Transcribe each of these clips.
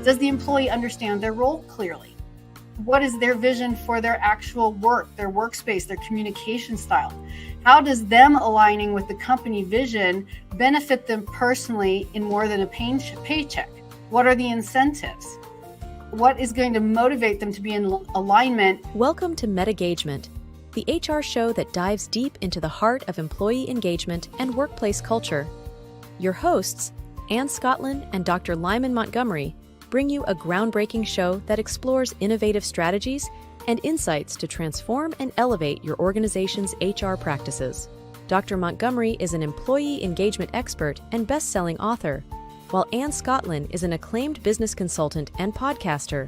Does the employee understand their role clearly? What is their vision for their actual work, their workspace, their communication style? How does them aligning with the company vision benefit them personally in more than a paycheck? What are the incentives? What is going to motivate them to be in alignment? Welcome to MetaGagement, the HR show that dives deep into the heart of employee engagement and workplace culture. Your hosts, Ann Scottlin and Dr. Lyman Montgomery, bring you a groundbreaking show that explores innovative strategies and insights to transform and elevate your organization's HR practices. Dr. Montgomery is an employee engagement expert and best-selling author, while Ann Scottlin is an acclaimed business consultant and podcaster.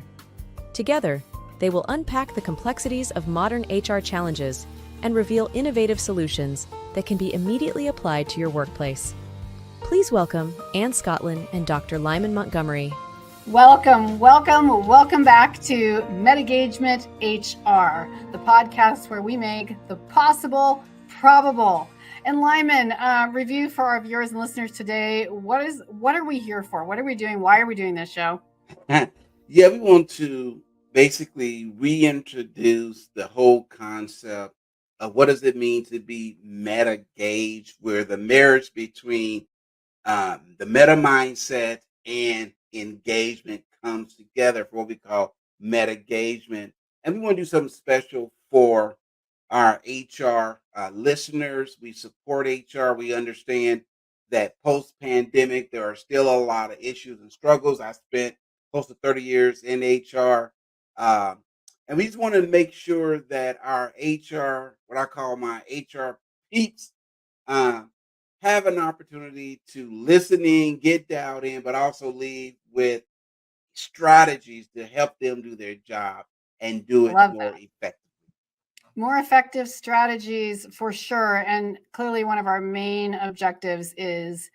Together, they will unpack the complexities of modern HR challenges and reveal innovative solutions that can be immediately applied to your workplace. Please welcome Ann Scottlin and Dr. Lyman Montgomery. Welcome back to MetaGagement-HR, the podcast where we make the possible probable. And Lyman, review for our viewers and listeners today. What are we here for? What are we doing? Why are we doing this show? Yeah, we want to basically reintroduce the whole concept of what does it mean to be meta-gaged, where the marriage between the meta mindset and engagement comes together for what we call MetaGagement. And we want to do something special for our HR listeners. We support HR. We understand that post-pandemic, there are still a lot of issues and struggles. I spent close to 30 years in HR. And we just want to make sure that our HR, what I call my HR peeps, have an opportunity to listen in, get dialed in, but also leave with strategies to help them do their job and do it more effectively. More effective strategies for sure. And clearly one of our main objectives is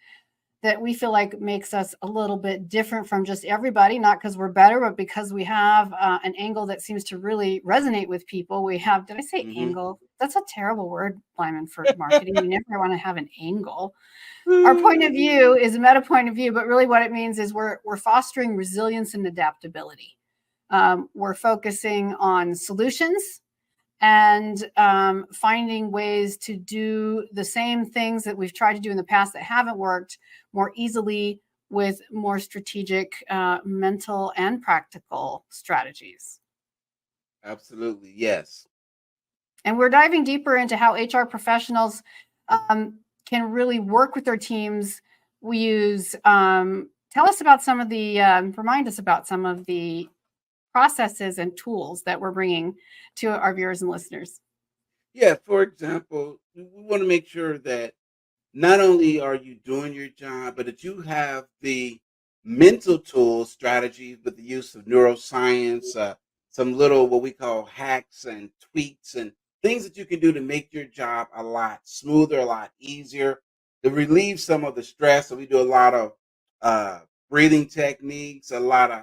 that we feel like makes us a little bit different from just everybody, not because we're better, but because we have an angle that seems to really resonate with people. We have, did I say angle? That's a terrible word, Lyman, for marketing. You never want to have an angle. Our point of view is a meta point of view, but really what it means is we're fostering resilience and adaptability. We're focusing on solutions and finding ways to do the same things that we've tried to do in the past that haven't worked more easily with more strategic, mental and practical strategies. Absolutely, yes. And we're diving deeper into how HR professionals can really work with their teams. We use, remind us about some of the processes and tools that we're bringing to our viewers and listeners. Yeah, for example, we want to make sure that not only are you doing your job, but that you have the mental tools, strategies with the use of neuroscience, some little what we call hacks and tweaks and things that you can do to make your job a lot smoother, a lot easier, to relieve some of the stress. So we do a lot of breathing techniques, a lot of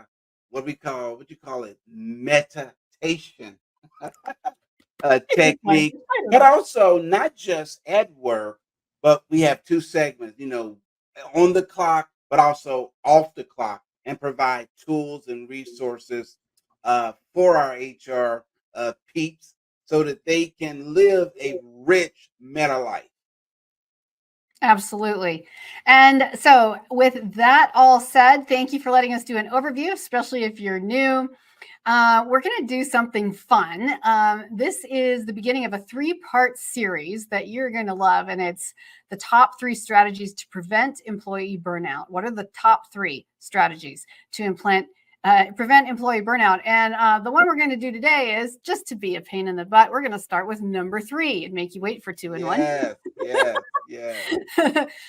what you call it, meditation technique, but also not just at work, but we have two segments, on the clock, but also off the clock, and provide tools and resources for our HR peeps so that they can live a rich meta life. Absolutely. And so with that all said, thank you for letting us do an overview, especially if you're new. We're going to do something fun. This is the beginning of a 3-part series that you're going to love, and it's the top 3 strategies to prevent employee burnout. What are the top 3 strategies to prevent employee burnout? And the one we're going to do today is, just to be a pain in the butt, we're going to start with number 3 and make you wait for 2 and 1. Yeah.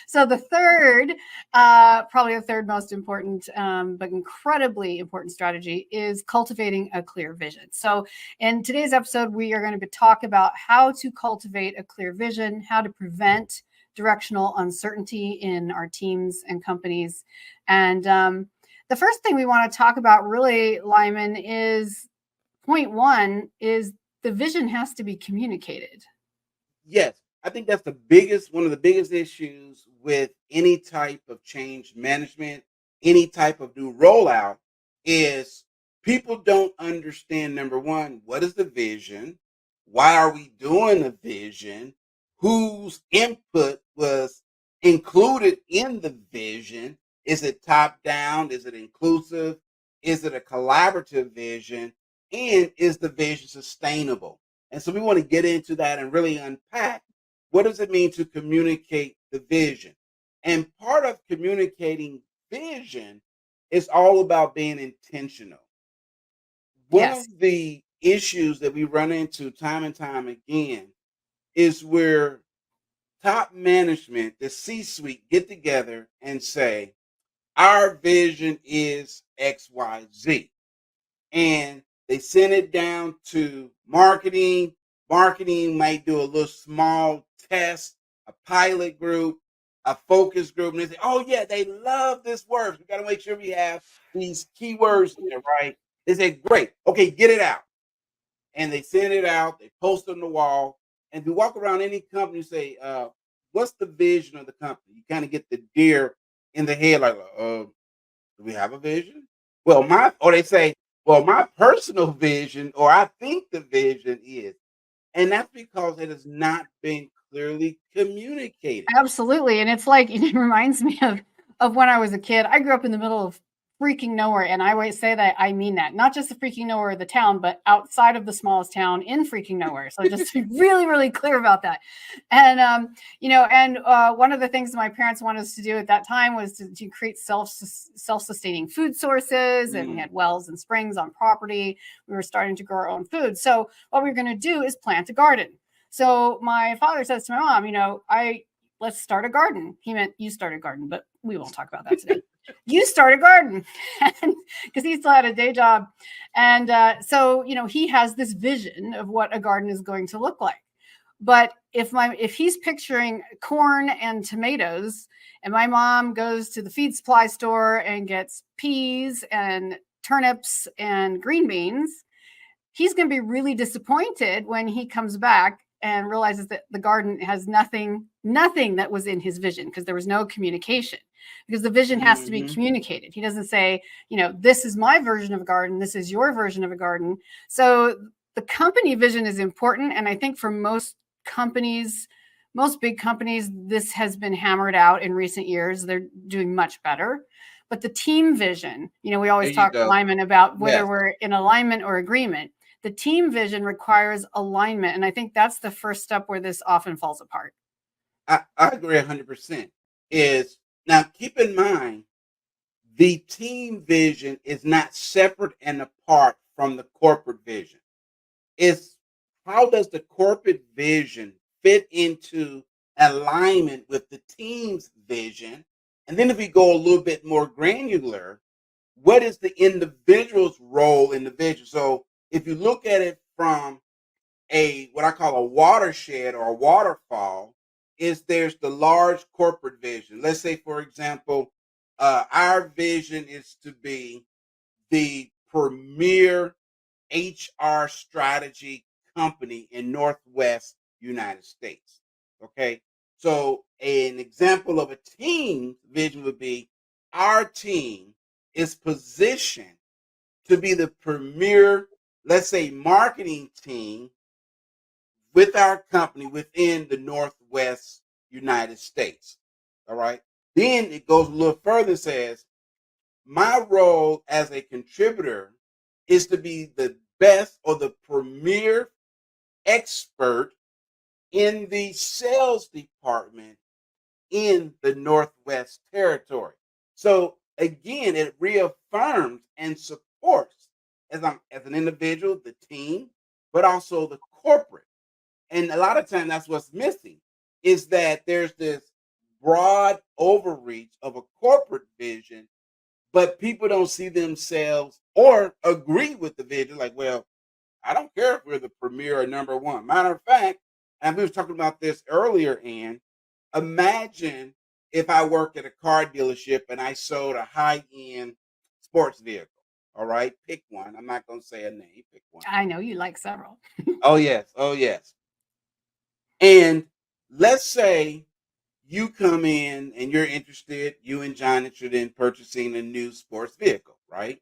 So the third, probably the third most important, but incredibly important strategy is cultivating a clear vision. So in today's episode, we are going to talk about how to cultivate a clear vision, how to prevent directional uncertainty in our teams and companies. And the first thing we want to talk about really, Lyman, is point 1 is the vision has to be communicated. Yes. I think that's one of the biggest issues with any type of change management, any type of new rollout, is people don't understand, number one, what is the vision? Why are we doing the vision? Whose input was included in the vision? Is it top down? Is it inclusive? Is it a collaborative vision? And is the vision sustainable? And so we want to get into that and really unpack what does it mean to communicate the vision? And part of communicating vision is all about being intentional. One Yes. of the issues that we run into time and time again is where top management, the C suite, get together and say, our vision is XYZ. And they send it down to marketing. Marketing might do a little small test, a pilot group, a focus group, and they say, "Oh yeah, they love this word. We got to make sure we have these keywords there, right?" They say, "Great, okay, get it out," and they send it out. They post it on the wall, and if you walk around any company, you say, "What's the vision of the company?" You kind of get the deer in the head, like, do we have a vision? Well, or they say, well, my personal vision, or I think the vision is, and that's because it has not been clearly communicated. Absolutely, and it's like it reminds me of when I was a kid. I grew up in the middle of freaking nowhere, and I always say that I mean that. Not just the freaking nowhere of the town, but outside of the smallest town in freaking nowhere. So just to be really, really clear about that. And one of the things my parents wanted us to do at that time was to create self-sustaining food sources, and we Mm, had wells and springs on property. We were starting to grow our own food. So what we were going to do is plant a garden. So my father says to my mom, let's start a garden. He meant you start a garden, but we won't talk about that today. You start a garden, because he still had a day job. And so, he has this vision of what a garden is going to look like. But if he's picturing corn and tomatoes, and my mom goes to the feed supply store and gets peas and turnips and green beans, he's going to be really disappointed when he comes back and realizes that the garden has nothing that was in his vision, because there was no communication, because the vision has to be mhm. communicated. He doesn't say, this is my version of a garden, this is your version of a garden. So the company vision is important. And I think for most big companies, this has been hammered out in recent years. They're doing much better. But the team vision, we There always you talk, go. Lyman, about whether Yes, we're in alignment or agreement. The team vision requires alignment. And I think that's the first step where this often falls apart. I agree 100%. Is now keep in mind the team vision is not separate and apart from the corporate vision. It's how does the corporate vision fit into alignment with the team's vision? And then if we go a little bit more granular, what is the individual's role in the vision? So if you look at it from a what I call a watershed or a waterfall, is there's the large corporate vision. Let's say, for example, our vision is to be the premier HR strategy company in Northwest United States. Okay. So an example of a team vision would be our team is positioned to be the premier, let's say, marketing team with our company within the Northwest United States. All right. Then it goes a little further and says, my role as a contributor is to be the best or the premier expert in the sales department in the Northwest Territory. So again, it reaffirms and supports as an individual, the team, but also the corporate. And a lot of times that's what's missing is that there's this broad overreach of a corporate vision, but people don't see themselves or agree with the vision. Like, well, I don't care if we're the premier or number one. Matter of fact, and we were talking about this earlier, Ann, imagine if I worked at a car dealership and I sold a high-end sports vehicle. All right, pick one. I'm not going to say a name. Pick one. I know you like several. Oh yes, oh yes. And let's say you come in and you're interested, you and John interested in purchasing a new sports vehicle, right?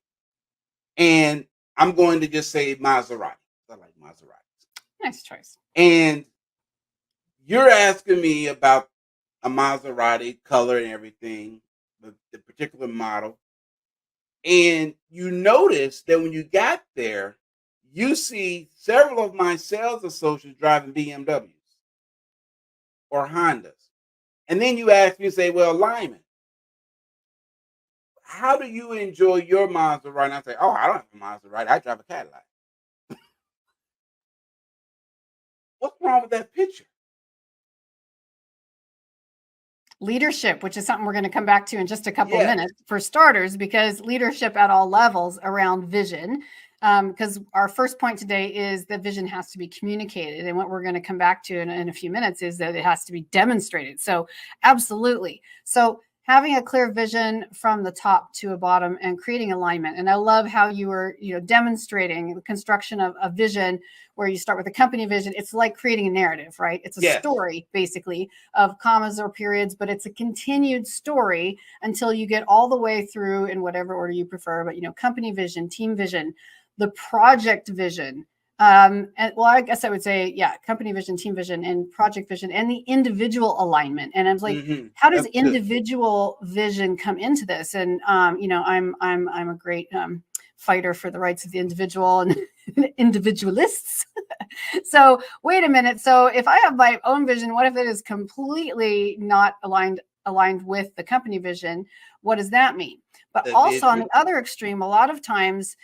And I'm going to just say Maserati. I like Maseratis. Nice choice. And you're asking me about a Maserati color and everything, the particular model. And you notice that when you got there, you see several of my sales associates driving BMWs or Hondas. And then you ask me, say, well, Lyman, how do you enjoy your Maserati? And I say, oh, I don't have a Maserati. I drive a Cadillac. What's wrong with that picture? Leadership, which is something we're going to come back to in just a couple Yes. minutes for starters, because leadership at all levels around vision. Because our first point today is that vision has to be communicated. And what we're going to come back to in a few minutes is that it has to be demonstrated. So absolutely. So having a clear vision from the top to a bottom and creating alignment. And I love how you were, demonstrating the construction of a vision where you start with a company vision. It's like creating a narrative, right? It's a Yes. story basically of commas or periods, but it's a continued story until you get all the way through in whatever order you prefer. But, company vision, team vision, the project vision, and well, I guess I would say, company vision, team vision, and project vision, and the individual alignment. And I'm like, how does That's good. individual vision come into this? And I'm a great fighter for the rights of the individual and individualists. So wait a minute. So if I have my own vision, what if it is completely not aligned with the company vision? What does that mean? But The also on vision. the other extreme, a lot of times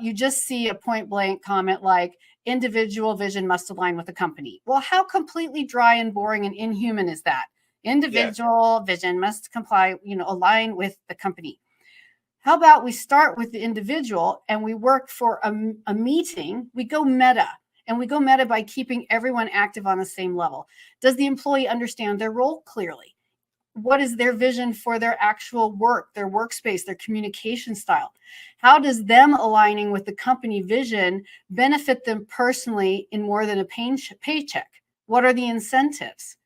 you just see a point blank comment like individual vision must align with the company. Well, how completely dry and boring and inhuman is that? Individual vision must align with the company. How about we start with the individual and we work for a meeting? We go meta. And we go meta by keeping everyone active on the same level. Does the employee understand their role clearly? What is their vision for their actual work, their workspace, their communication style? How does them aligning with the company vision benefit them personally in more than a paycheck? What are the incentives?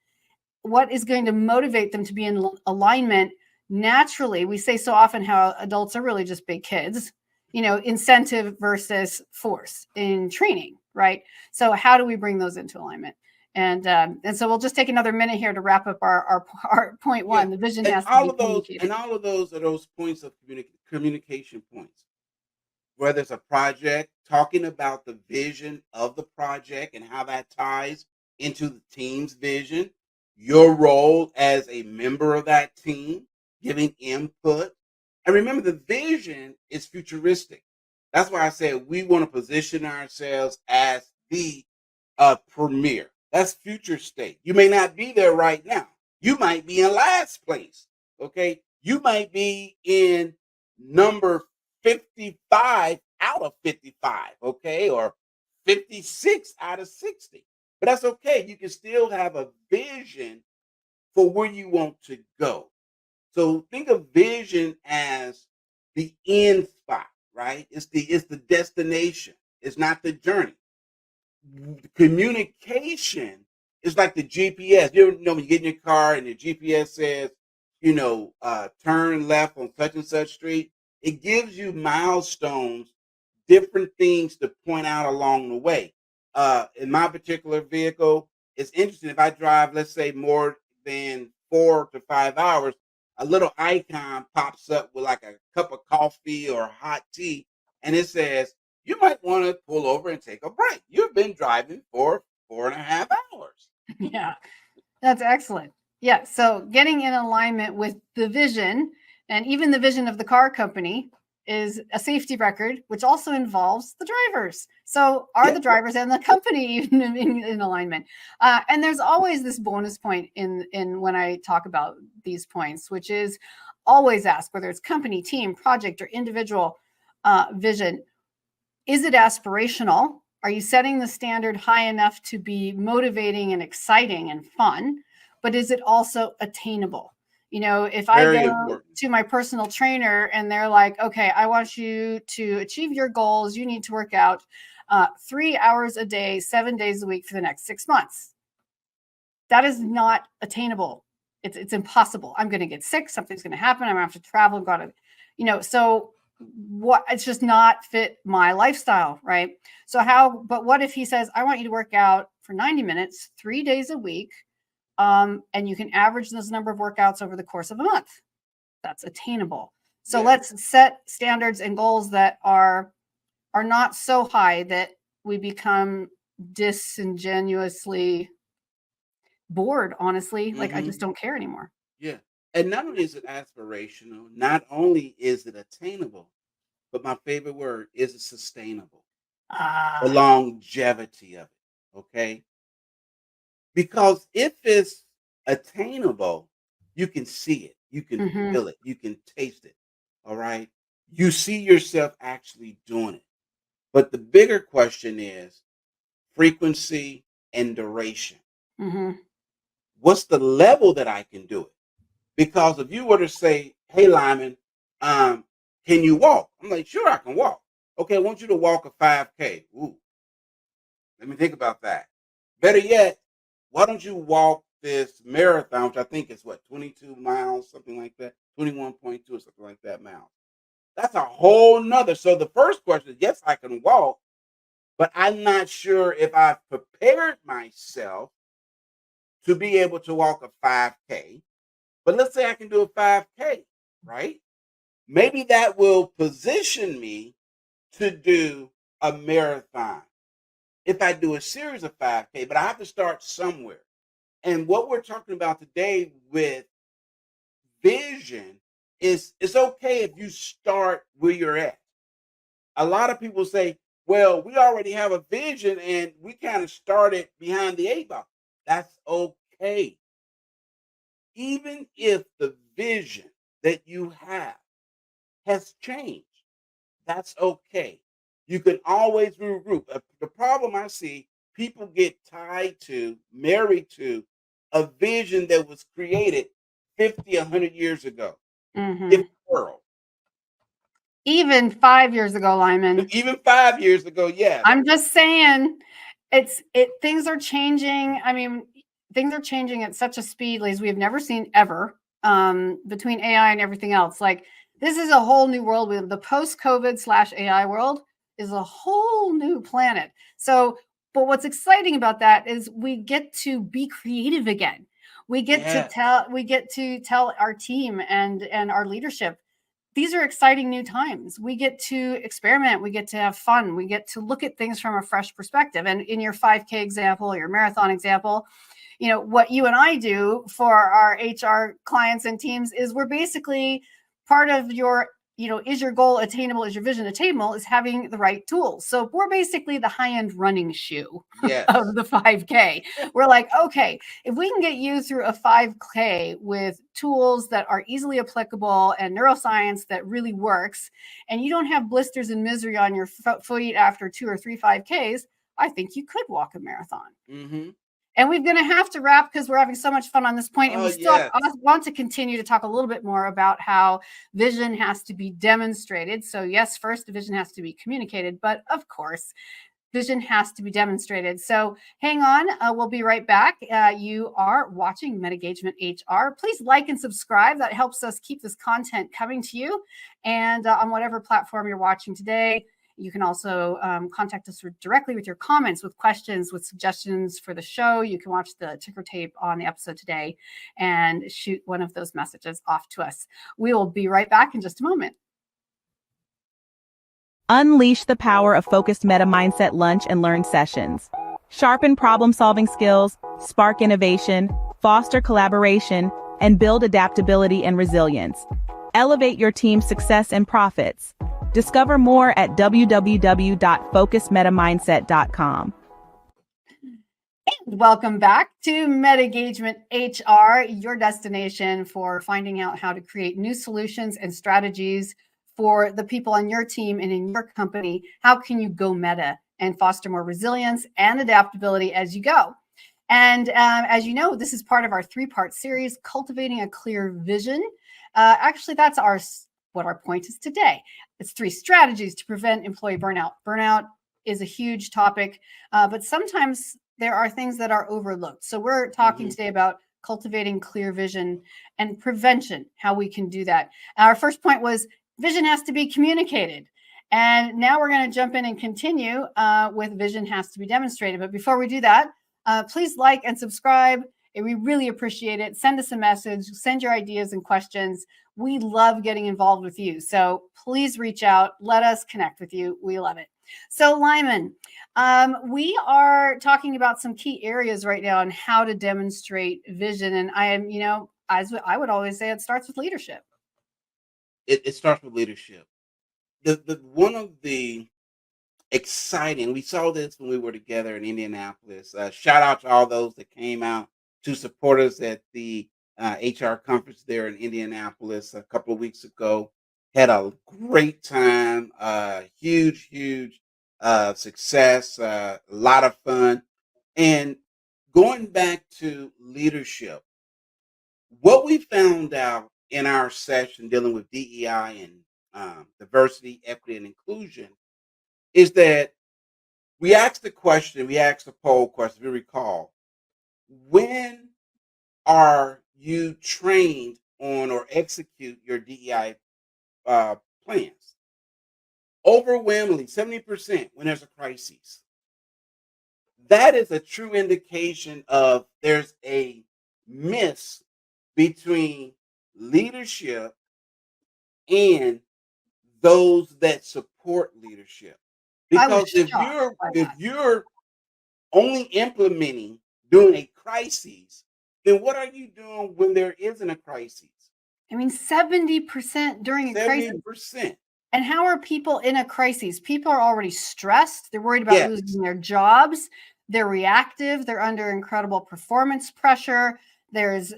What is going to motivate them to be in alignment naturally? We say so often how adults are really just big kids, incentive versus force in training, right? So how do we bring those into alignment? And so we'll just take another minute here to wrap up our point one. The vision And has to all be of those, communicated. are those points of communication points. Whether it's a project, talking about the vision of the project and how that ties into the team's vision, your role as a member of that team, giving input. And remember, the vision is futuristic. That's why I said we want to position ourselves as the premier. That's future state. You may not be there right now. You might be in last place. Okay. You might be in number 55 out of 55, okay, or 56 out of 60. But that's okay. You can still have a vision for where you want to go. So think of vision as the end spot, right? It's the destination. It's not the journey. Communication is like the GPS. You ever know when you get in your car and the GPS says, turn left on such and such street? It gives you milestones, different things to point out along the way. In my particular vehicle, it's interesting. If I drive, let's say, more than 4 to 5 hours, a little icon pops up with like a cup of coffee or hot tea, and it says, you might want to pull over and take a break. You've been driving for 4.5 hours. Yeah, that's excellent. Yeah. So getting in alignment with the vision and even the vision of the car company is a safety record, which also involves the drivers. So are the drivers and the company even in alignment? And there's always this bonus point in when I talk about these points, which is always ask whether it's company, team, project, or individual vision. Is it aspirational? Are you setting the standard high enough to be motivating and exciting and fun? But is it also attainable? If I go to my personal trainer and they're like, okay, I want you to achieve your goals, you need to work out 3 hours a day, 7 days a week for the next 6 months. That is not attainable. It's impossible. I'm going to get sick. Something's going to happen. I'm going to have to travel. So it's just not fit my lifestyle, right? So but what if he says, I want you to work out for 90 minutes, 3 days a week, and you can average this number of workouts over the course of a month. That's attainable. So let's set standards and goals that are not so high that we become disingenuously bored, honestly. Like, I just don't care anymore. Yeah. And not only is it aspirational, not only is it attainable, but my favorite word is it sustainable. The Ah, longevity of it. Okay. Because if it's attainable, you can see it, you can mhm, feel it, you can taste it. All right. You see yourself actually doing it. But the bigger question is frequency and duration. mhm, What's the level that I can do it? Because if you were to say, "Hey, Lyman, can you walk?" I'm like, "Sure, I can walk." Okay, I want you to walk a 5K. Ooh, let me think about that. Better yet, why don't you walk this marathon, which I think is what, 22 miles, something like that, 21.2 or something like that miles. That's a whole nother. So the first question is, yes, I can walk, but I'm not sure if I've prepared myself to be able to walk a 5K. But let's say I can do a 5K, right? Maybe that will position me to do a marathon if I do a series of 5K, but I have to start somewhere. And what we're talking about today with vision is it's okay if you start where you're at. A lot of people say, well, we already have a vision and we kind of started behind the eight ball. That's okay. Even if the vision that you have has changed, that's okay. You can always regroup. The problem I see, people get tied to, married to a vision that was created 50, 100 years ago. mhm. Different world. Even 5 years ago, Lyman. Even 5 years ago, yes. I'm just saying, things are changing. I mean, things are changing at such a speed as we have never seen ever, between AI and everything else. Like, this is a whole new world. With the post-COVID/AI world is a whole new planet. So, but what's exciting about that is we get to be creative again. Yes. We get to tell our team and our leadership, these are exciting new times. We get to experiment, we get to have fun, we get to look at things from a fresh perspective. And in your 5K example, your marathon example, what you and I do for our HR clients and teams is we're basically part of your, is your goal attainable, is your vision attainable, is having the right tools. So we're basically the high-end running shoe Yes. of the 5K. We're like, okay, if we can get you through a 5K with tools that are easily applicable and neuroscience that really works, and you don't have blisters and misery on your feet after 2 or 3 5Ks, I think you could walk a marathon. Mm-hmm. And we're going to have to wrap because we're having so much fun on this point. And Oh, we still yes. want to continue to talk a little bit more about how vision has to be demonstrated. So, yes, first, vision has to be communicated, but of course, vision has to be demonstrated. So hang on. We'll be right back. You are watching MetaGagement HR. Please like and subscribe. That helps us keep this content coming to you. And on whatever platform you're watching today, you can also contact us directly with your comments, with questions, with suggestions for the show. You can watch the ticker tape on the episode today and shoot one of those messages off to us. We will be right back in just a moment. Unleash the power of focused meta mindset lunch and learn sessions. Sharpen problem-solving skills, spark innovation, foster collaboration, and build adaptability and resilience. Elevate your team's success and profits. Discover more at www.focusedmetamindset.com. Welcome back to MetaGagement HR, your destination for finding out how to create new solutions and strategies for the people on your team and in your company. How can you go meta and foster more resilience and adaptability as you go? And as you know, this is part of our 3-part series, Cultivating a Clear Vision. Actually, that's what our point is today. It's 3 strategies to prevent employee burnout. Burnout is a huge topic, but sometimes there are things that are overlooked. So we're talking today about cultivating clear vision and prevention, how we can do that. Our first point was vision has to be communicated. And now we're going to jump in and continue with vision has to be demonstrated. But before we do that, please like and subscribe. We really appreciate it. Send us a message, send your ideas and questions. We love getting involved with you. So please reach out. Let us connect with you. We love it. So Lyman, we are talking about some key areas right now on how to demonstrate vision. And I am, as I would always say, it starts with leadership. It starts with leadership. The one of the exciting, we saw this when we were together in Indianapolis. Shout out to all those that came out to support us at the HR conference there in Indianapolis a couple of weeks ago. Had a great time, huge success, a lot of fun. And going back to leadership, what we found out in our session dealing with DEI and diversity, equity, and inclusion is that we asked the question, we asked the poll question, if you recall, when are you trained on or execute your DEI plans? Overwhelmingly, 70% when there's a crisis. That is a true indication of there's a miss between leadership and those that support leadership. I was Because if shocked by that. you're only implementing during a crisis, then what are you doing when there isn't a crisis? I mean, 70% during a crisis. 70%. And how are people in a crisis? People are already stressed. They're worried about Yes. losing their jobs. They're reactive. They're under incredible performance pressure. There's,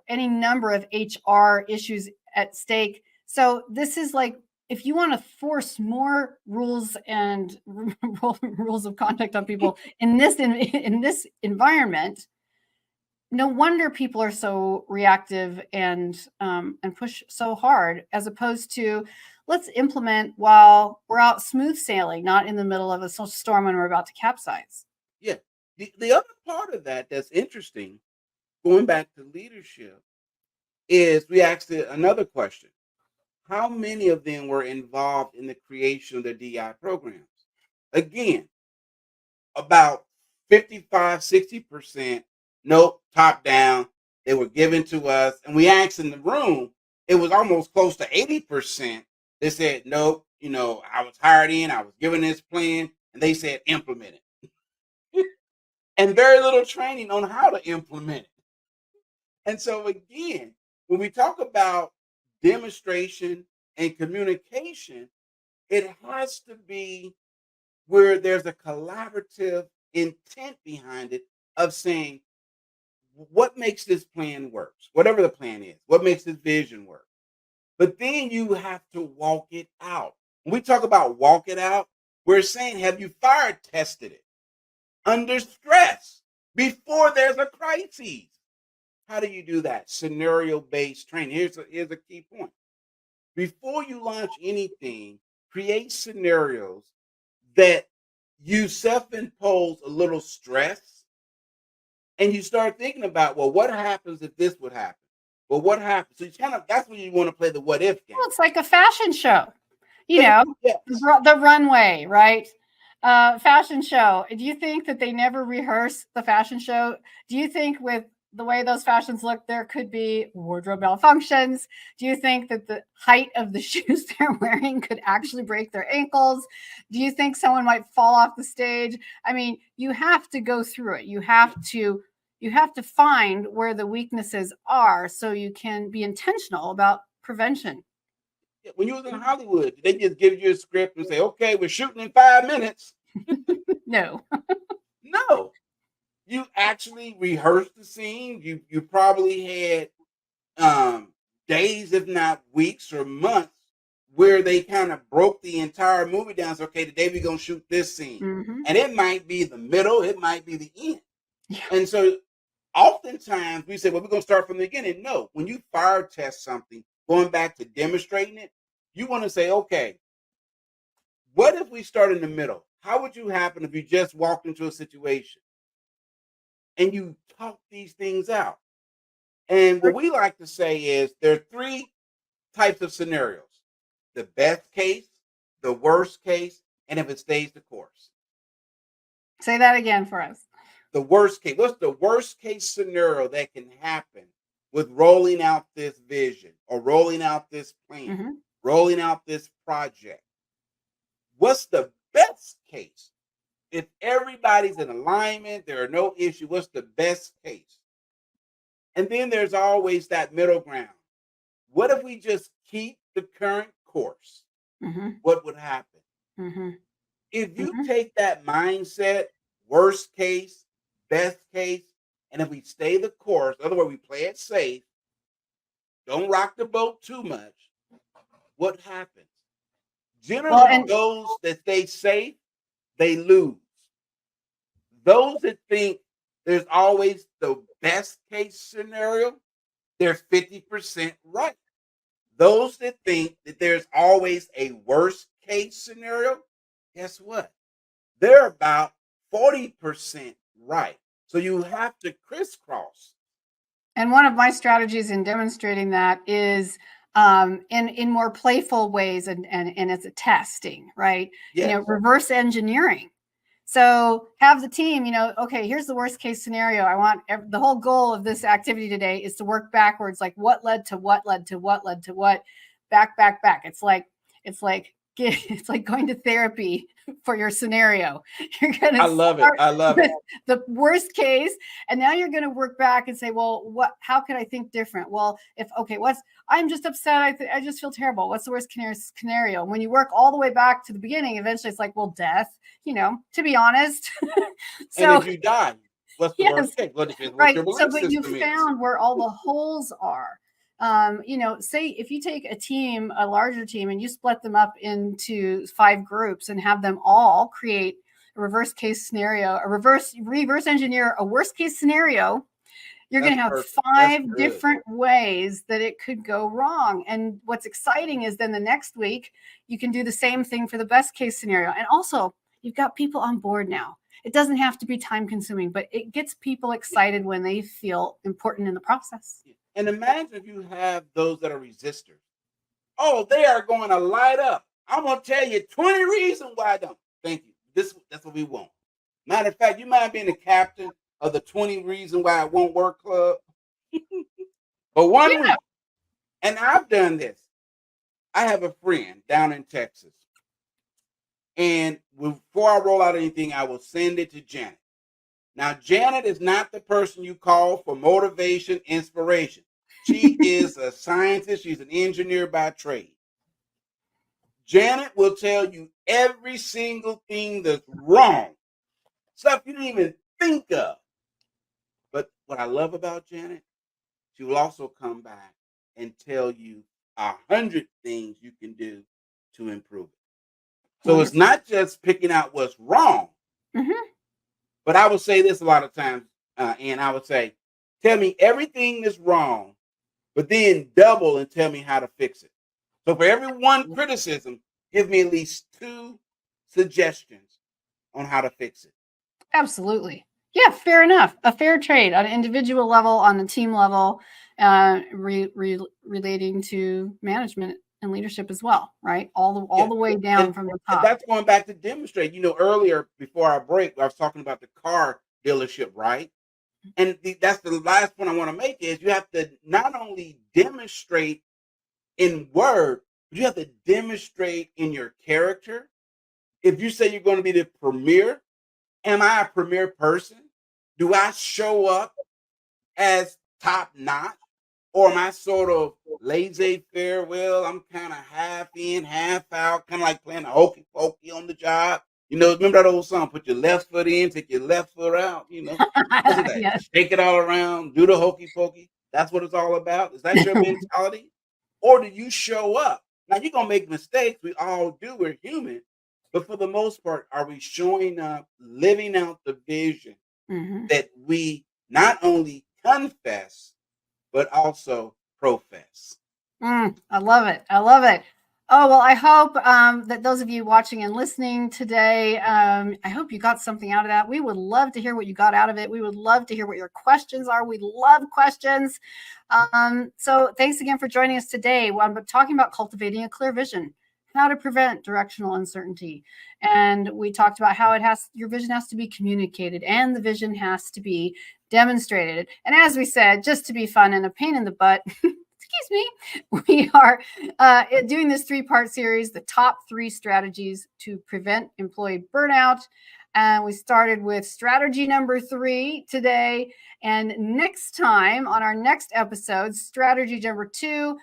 any number of HR issues at stake. So this is like, if you want to force more rules and rules of conduct on people in this environment, no wonder people are so reactive and push so hard, as opposed to let's implement while we're out smooth sailing, not in the middle of a storm when we're about to capsize. Yeah. The other part of that that's interesting, going back to leadership, is we asked another question. How many of them were involved in the creation of the DI programs? Again, about 55, 60%, nope, top down. They were given to us. And we asked in the room, it was almost close to 80%. They said, nope, I was hired in, I was given this plan, and they said, implement it. And very little training on how to implement it. And so again, when we talk about demonstration and communication, it has to be where there's a collaborative intent behind it of saying, what makes this plan work? Whatever the plan is, what makes this vision work? But then you have to walk it out. When we talk about walk it out, we're saying, have you fire tested it under stress before there's a crisis? How do you do that? Scenario-based training. Here's a key point. Before you launch anything, create scenarios that you self-impose a little stress, and you start thinking about, well, what happens if this would happen? Well, what happens? So that's when you want to play the what if game. Well, it's like a fashion show, Yes. the runway, right? Fashion show. Do you think that they never rehearse the fashion show? Do you think with the way those fashions look, there could be wardrobe malfunctions? Do you think that the height of the shoes they're wearing could actually break their ankles? Do you think someone might fall off the stage? I mean, you have to go through it. You have to find where the weaknesses are so you can be intentional about prevention. When you was in Hollywood, they just give you a script and say, okay, we're shooting in 5 minutes. No. No. You actually rehearsed the scene. You probably had days, if not weeks or months, where they kind of broke the entire movie down. So, okay, today we're gonna shoot this scene. Mm-hmm. And it might be the middle, it might be the end. Yeah. And so oftentimes we say, well, we're gonna start from the beginning. No, when you fire test something, going back to demonstrating it, you want to say, okay, what if we start in the middle? How would you happen if you just walked into a situation and you talk these things out? And what we like to say is there are 3 types of scenarios. the best case, the worst case, and if it stays the course. Say that again for us. The worst case. What's the worst case scenario that can happen with rolling out this vision or rolling out this plan, Mm-hmm. rolling out this project? What's the best case? If everybody's in alignment, there are no issues. What's the best case? And then there's always that middle ground. What if we just keep the current course? Mm-hmm. What would happen? Mm-hmm. If you Mm-hmm. take that mindset, worst case, best case, and if we stay the course, in other words, we play it safe, don't rock the boat too much, what happens? Well, Generally, and those that stay safe, they lose. Those that think there's always the best case scenario, they're 50% right. Those that think that there's always a worst case scenario, guess what? They're about 40% right. So you have to crisscross. And one of my strategies in demonstrating that is in more playful ways and as a testing, right? Yes. Reverse engineering. So have the team, okay, here's the worst case scenario. I want the whole goal of this activity today is to work backwards, like what led to what led to what led to what, back. It's like going to therapy for your scenario. You're going I to love it. start I love with it. the worst case, and now you're going to work back and say, well, how can I think different? Well, I'm just upset. I just feel terrible. What's the worst scenario? And when you work all the way back to the beginning, eventually it's like, well, death, to be honest. And if you die, what's the yes, worst case? Well, it depends what right. your So, belief but you system is. found where all the holes are. Say if you take a larger team, and you split them up into 5 groups and have them all create a reverse case scenario, reverse engineer a worst case scenario, you're going to have Perfect. 5 different ways that it could go wrong. And what's exciting is then the next week, you can do the same thing for the best case scenario. And also, you've got people on board now. It doesn't have to be time consuming, but it gets people excited when they feel important in the process. And imagine if you have those that are resistors. Oh, they are going to light up. I'm going to tell you 20 reasons why I don't. Thank you. That's what we want. Matter of fact, you mind being the captain of the 20 reasons why it won't work club for 1 week. And I've done this. I have a friend down in Texas. And before I roll out anything, I will send it to Janet. Now, Janet is not the person you call for motivation, inspiration. She is a scientist. She's an engineer by trade. Janet will tell you every single thing that's wrong, stuff you didn't even think of. But what I love about Janet, she will also come back and tell you 100 things you can do to improve it. So it's not just picking out what's wrong. Mm-hmm. But I would say this a lot of times, and I would say, tell me everything that's wrong, but then double and tell me how to fix it. So for every 1 criticism, give me at least 2 suggestions on how to fix it. Absolutely. Yeah, fair enough. A fair trade on an individual level, on a team level, relating to management and leadership as well, right? All the way down from the top. And that's going back to demonstrate. Earlier before our break, I was talking about the car dealership, right? And that's the last point I want to make is you have to not only demonstrate in word, but you have to demonstrate in your character. If you say you're going to be the premier, am I a premier person? Do I show up as top notch? Or am I sort of laissez-faire? Well, I'm kind of half in, half out, kind of like playing a hokey pokey on the job. Remember that old song, put your left foot in, take your left foot out, Yes. Shake it all around, do the hokey pokey. That's what it's all about. Is that your mentality? Or do you show up? Now, you're going to make mistakes. We all do. We're human. But for the most part, are we showing up, living out the vision that we not only confess, but also profess? I love it. I love it. Oh, well, I hope that those of you watching and listening today, I hope you got something out of that. We would love to hear what you got out of it. We would love to hear what your questions are. We love questions. So thanks again for joining us today. I'm talking about cultivating a clear vision. how to prevent directional uncertainty. And we talked about how your vision has to be communicated and the vision has to be demonstrated. And as we said, just to be fun and a pain in the butt, excuse me, we are doing this 3-part series, the top 3 strategies to prevent employee burnout. And we started with strategy number 3 today. And next time on our next episode, strategy number 2,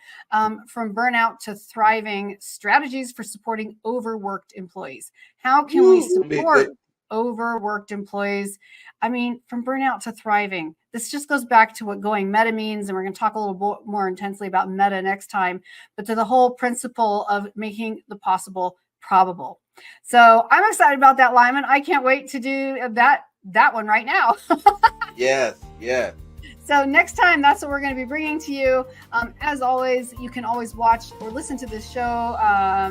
from burnout to thriving, strategies for supporting overworked employees. How can we support overworked employees? I mean, from burnout to thriving. This just goes back to what going meta means. And we're going to talk a little more intensely about meta next time, but to the whole principle of making the possible probable. So I'm excited about that, Lyman. I can't wait to do that one right now. Yes. So next time, that's what we're going to be bringing to you. As always, you can always watch or listen to this show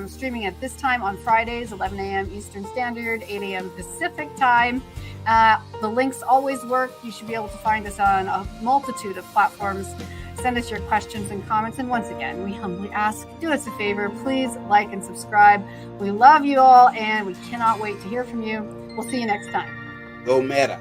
streaming at this time on Fridays, 11 a.m. Eastern Standard, 8 a.m. Pacific time. The links always work. You should be able to find us on a multitude of platforms. Send us your questions and comments. And once again, we humbly ask, do us a favor, please like and subscribe. We love you all, and we cannot wait to hear from you. We'll see you next time. Go Meta.